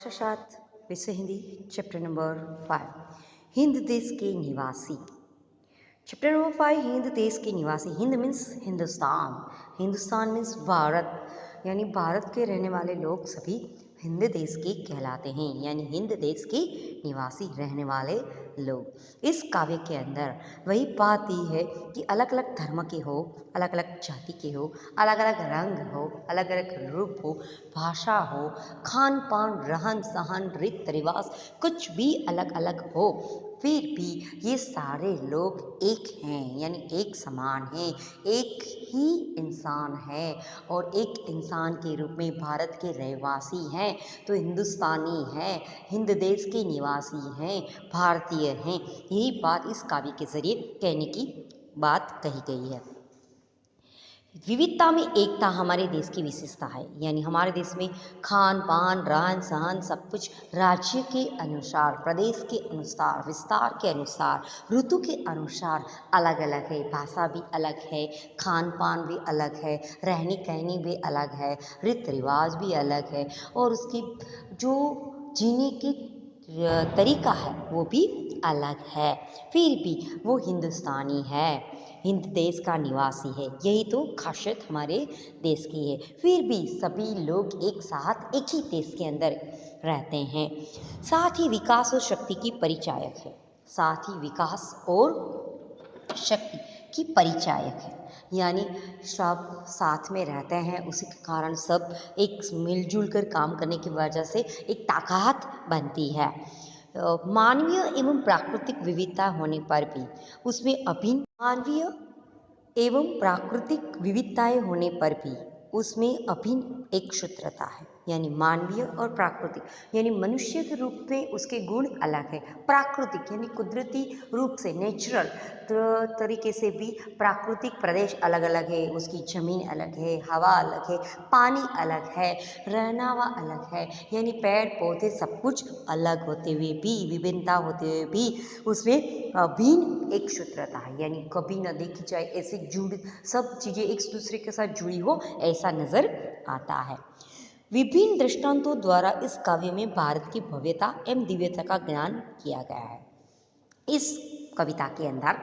अर्थशास्त्र विषय Hindi chapter number 5 Hind देश के निवासी। चैप्टर नंबर 5 हिंद देश के निवासी। हिंद मीन्स हिंदुस्तान, हिंदुस्तान मीन्स भारत, यानी भारत के रहने वाले लोग सभी हिंद देश के कहलाते हैं, यानी हिंद देश के निवासी रहने वाले लोग। इस काव्य के अंदर वही बात ही है कि अलग अलग धर्म के हो, अलग अलग जाति के हो, अलग अलग रंग हो, अलग अलग रूप हो, भाषा हो, खान पान, रहन सहन, रीत रिवाज कुछ भी अलग अलग हो, फिर भी ये सारे लोग एक हैं, यानी एक समान हैं, एक ही इंसान है और एक इंसान के रूप में भारत के रहवासी हैं, तो हिंदुस्तानी हैं, हिंद देश के निवासी हैं, भारतीय हैं। यही बात इस काव्य के जरिए कहने की बात कही गई है। विविधता में एकता हमारे देश की विशेषता है, यानी हमारे देश में खान पान, रहन सहन सब कुछ राज्य के अनुसार, प्रदेश के अनुसार, विस्तार के अनुसार, ऋतु के अनुसार अलग अलग है। भाषा भी अलग है, खान पान भी अलग है, रहनी कहनी भी अलग है, रीत रिवाज भी अलग है और उसकी जो जीने की तरीका है वो भी अलग है, फिर भी वो हिंदुस्तानी है, हिंद देश का निवासी है। यही तो खासियत हमारे देश की है। फिर भी सभी लोग एक साथ एक ही देश के अंदर रहते हैं। साथ ही विकास और शक्ति की परिचायक है, साथ ही विकास और शक्ति की परिचायक है, यानी सब साथ में रहते हैं, उसी के कारण सब एक मिलजुल कर काम करने की वजह से एक ताकत बनती है। मानवीय एवं प्राकृतिक विविधता होने पर भी उसमें अभिन्न मानवीय एवं प्राकृतिक विविधताएं होने पर भी उसमें अभिन्न एक सूत्रता है, यानी मानवीय और प्राकृतिक, यानी मनुष्य के रूप में उसके गुण अलग है, प्राकृतिक यानी कुदरती रूप से नेचुरल तरीके से भी प्राकृतिक प्रदेश अलग अलग है, उसकी ज़मीन अलग है, हवा अलग है, पानी अलग है, रहनावा अलग है, यानी पेड़ पौधे सब कुछ अलग होते हुए भी, विभिन्नता होते हुए भी उसमें अभिन्न एक सूत्रता है, यानी कभी न देखी जाए ऐसे जुड़ सब चीज़ें एक दूसरे के साथ जुड़ी हो ऐसा नजर आता है। विभिन्न दृष्टांतों द्वारा इस काव्य में भारत की भव्यता एवं दिव्यता का ज्ञान किया गया है। इस कविता के अंदर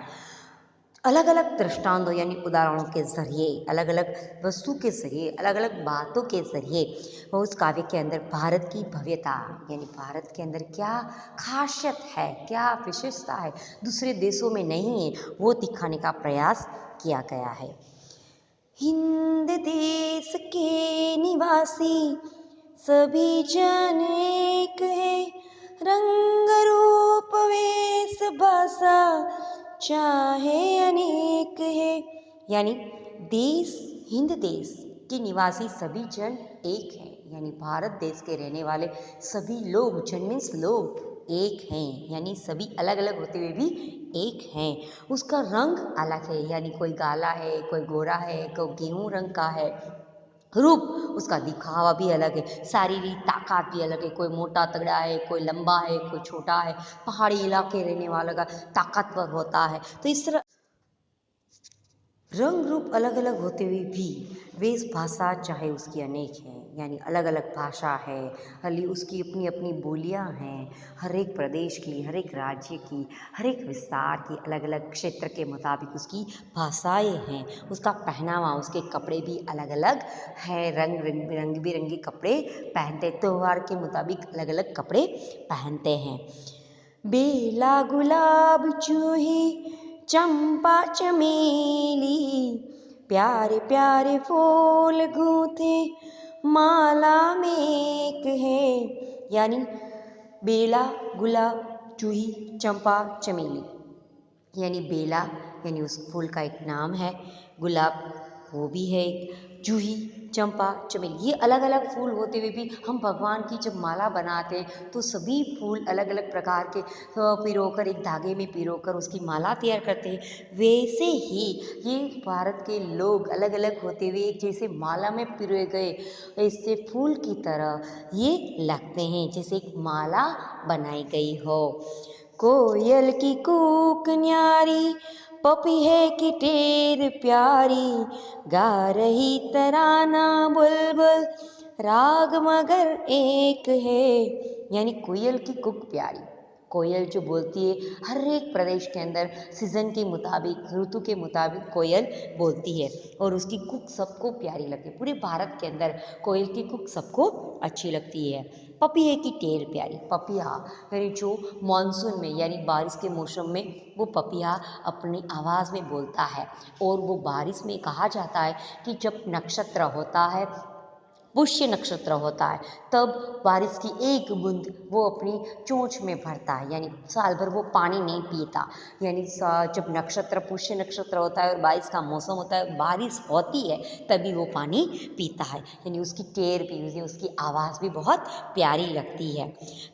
अलग अलग दृष्टांतों यानी उदाहरणों के जरिए, अलग अलग वस्तु के जरिए, अलग अलग बातों के जरिए वो उस काव्य के अंदर भारत की भव्यता, यानी भारत के अंदर क्या खासियत है, क्या विशेषता है, दूसरे देशों में नहीं है, वो दिखाने का प्रयास किया गया है। हिंद देश के निवासी सभी जन एक है, रंग रूप वेश भाषा चाहे अनेक है, यानी देश हिंद देश के निवासी सभी जन एक हैं, यानी भारत देश के रहने वाले सभी लोग, जन मीन्स लोग एक हैं, यानी सभी अलग अलग होते हुए भी एक हैं। उसका रंग अलग है, यानी कोई काला है, कोई गोरा है, कोई गेहूं रंग का है, रूप उसका दिखावा भी अलग है, शारीरिक ताकत भी अलग है, कोई मोटा तगड़ा है, कोई लंबा है, कोई छोटा है, पहाड़ी इलाके रहने वाला का ताकतवर होता है। तो इस तरह रंग रूप अलग अलग होते हुए भी वेश भाषा चाहे उसकी अनेक है, यानी अलग अलग भाषा है, हली उसकी अपनी अपनी बोलियां हैं, हर एक प्रदेश की, हर एक राज्य की, हर एक विस्तार की अलग अलग क्षेत्र के मुताबिक उसकी भाषाएं हैं, उसका पहनावा, उसके कपड़े भी अलग अलग है, रंग बिरंगे कपड़े पहनते, त्योहार के मुताबिक अलग अलग कपड़े पहनते हैं। बेला गुलाब जूही चंपा चमेली, प्यारे प्यारे फूल गूंथे माला में एक है, यानी बेला गुलाब जूही चंपा चमेली, यानी बेला यानी उस फूल का एक नाम है, गुलाब वो भी है, जूही चंपा चमेली, ये अलग अलग फूल होते हुए भी हम भगवान की जब माला बनाते हैं तो सभी फूल अलग अलग प्रकार के पिरोकर, एक धागे में पिरोकर उसकी माला तैयार करते हैं। वैसे ही ये भारत के लोग अलग अलग होते हुए एक जैसे माला में पिरोए गए ऐसे फूल की तरह ये लगते हैं, जैसे एक माला बनाई गई हो। कोयल की कूक न्यारी, पपीहे की टेर प्यारी, गा रही तराना बुलबुल, राग मगर एक है, यानी कोयल की कुक प्यारी। कोयल जो बोलती है हर एक प्रदेश के अंदर सीजन के मुताबिक, ऋतु के मुताबिक कोयल बोलती है और उसकी कुक सबको प्यारी लगती है। पूरे भारत के अंदर कोयल की कुक सबको अच्छी लगती है। पपीहे की टेर प्यारी। पपीहा यानी जो मानसून में यानी बारिश के मौसम में वो पपीहा अपनी आवाज़ में बोलता है और वो बारिश में कहा जाता है कि जब नक्षत्र होता है, पुष्य नक्षत्र होता है, तब बारिश की एक बूंद वो अपनी चोंच में भरता है, यानी साल भर वो पानी नहीं पीता। यानी जब नक्षत्र पुष्य नक्षत्र होता है और बारिश का मौसम होता है, बारिश होती है, तभी वो पानी पीता है। यानी उसकी टेर भी, उसकी आवाज़ भी बहुत प्यारी लगती है।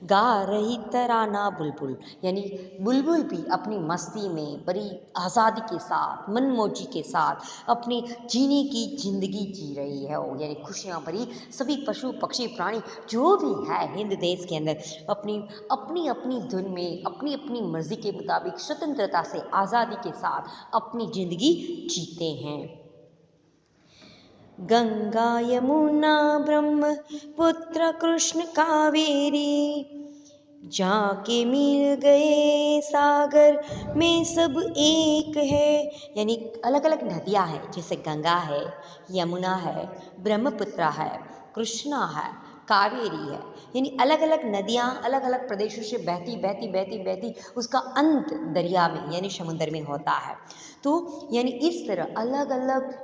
गा रही तराना बुलबुल, यानी बुलबुल भी अपनी मस्ती में बड़ी आज़ादी के साथ, मनमौजी के साथ अपनी जीने की जिंदगी जी रही है वो, यानी खुशियाँ भरी सभी पशु पक्षी प्राणी जो भी है हिंद देश के अंदर अपनी अपनी अपनी धुन में, अपनी अपनी मर्जी के मुताबिक स्वतंत्रता से, आज़ादी के साथ अपनी जिंदगी जीते हैं। गंगा यमुना ब्रह्मपुत्र कृष्ण कावेरी, जाके मिल गए सागर में सब एक है। यानी अलग अलग नदियाँ हैं, जैसे गंगा है, यमुना है, ब्रह्मपुत्र है, कृष्णा है, कावेरी है। यानी अलग अलग नदियाँ अलग अलग प्रदेशों से बहती बहती बहती बहती उसका अंत दरिया में यानी समुद्र में होता है। तो यानी इस तरह अलग अलग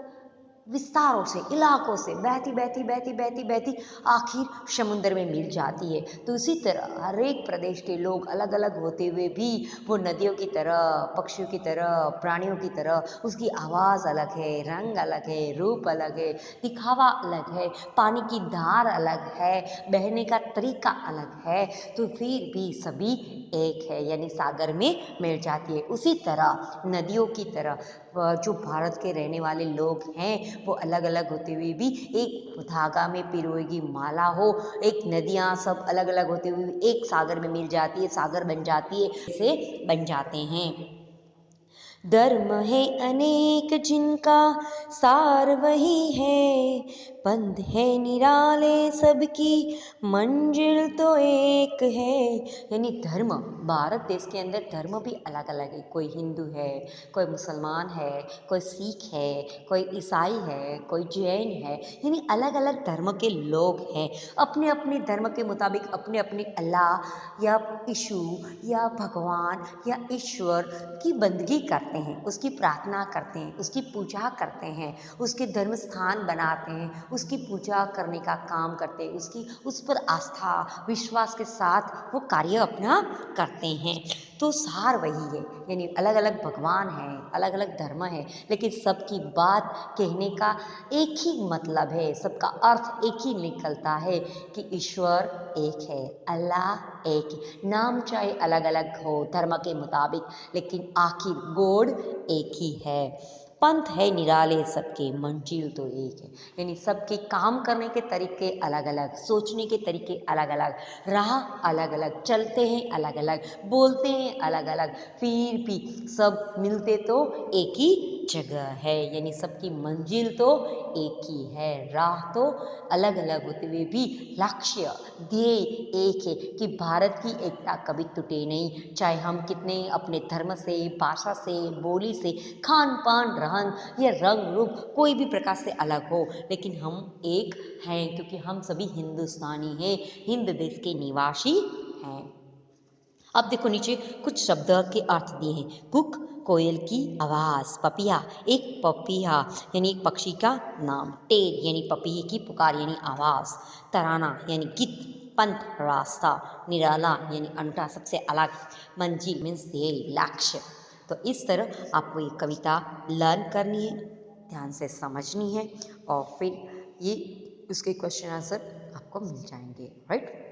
विस्तारों से, इलाकों से बहती बहती बहती बहती बहती आखिर समुद्र में मिल जाती है। तो इसी तरह हर एक प्रदेश के लोग अलग अलग होते हुए भी वो नदियों की तरह, पक्षियों की तरह, प्राणियों की तरह, उसकी आवाज़ अलग है, रंग अलग है, रूप अलग है, दिखावा अलग है, पानी की धार अलग है, बहने का तरीका अलग है, तो फिर भी सभी एक है, यानी सागर में मिल जाती है। उसी तरह नदियों की तरह जो भारत के रहने वाले लोग हैं वो अलग अलग होते हुए भी एक धागा में पिरोएगी माला हो, एक नदियाँ सब अलग अलग होते हुए भी एक सागर में मिल जाती है, सागर बन जाती है, से बन जाते हैं। धर्म है अनेक जिनका सार वही है, पंथ है निराले सबकी मंजिल तो एक है। यानी धर्म, भारत देश के अंदर धर्म भी अलग अलग है। कोई हिंदू है, कोई मुसलमान है, कोई सिख है, कोई ईसाई है, कोई जैन है, यानी अलग अलग धर्म के लोग हैं। अपने अपने धर्म के मुताबिक अपने अपने अल्लाह या यीशु या भगवान या ईश्वर की बंदगी करते हैं, उसकी प्रार्थना करते हैं, उसकी पूजा करते हैं, उसके धर्म स्थान बनाते हैं, उसकी पूजा करने का काम करते हैं, उसकी उस पर आस्था विश्वास के साथ वो कार्य अपना करते हैं। तो सार वही है, यानी अलग अलग भगवान हैं, अलग अलग धर्म है, लेकिन सबकी बात कहने का एक ही मतलब है, सबका अर्थ एक ही निकलता है कि ईश्वर एक है, अल्लाह एक है। नाम चाहे अलग अलग हो धर्म के मुताबिक, लेकिन आखिर गोड एक ही है। पंथ है निराले सबके, मंजिल तो एक है। यानी सबके काम करने के तरीके अलग अलग, सोचने के तरीके अलग अलग, राह अलग अलग, चलते हैं अलग अलग, बोलते हैं अलग अलग, फिर भी सब मिलते तो एक ही जगह है। यानी सबकी मंजिल तो एक ही है, राह तो अलग अलग होते हुए भी लक्ष्य ध्येय एक है कि भारत की एकता कभी टूटे नहीं। चाहे हम कितने अपने धर्म से, भाषा से, बोली से, खान पान, रहन या रंग रूप कोई भी प्रकार से अलग हो, लेकिन हम एक हैं क्योंकि हम सभी हिंदुस्तानी हैं, हिंद देश के निवासी हैं। अब देखो नीचे कुछ शब्द के अर्थ दिए हैं। कुक कोयल की आवाज़, पपिया एक पपीहा यानी एक पक्षी का नाम, टेर यानी पपीहे की पुकार यानी आवाज़, तराना यानी गीत, पंथ रास्ता, निराला यानी अनूठा सबसे अलग, मंजिल मीन्स ध्येय लक्ष्य। तो इस तरह आपको ये कविता लर्न करनी है, ध्यान से समझनी है और फिर ये उसके क्वेश्चन आंसर आपको मिल जाएंगे, राइट।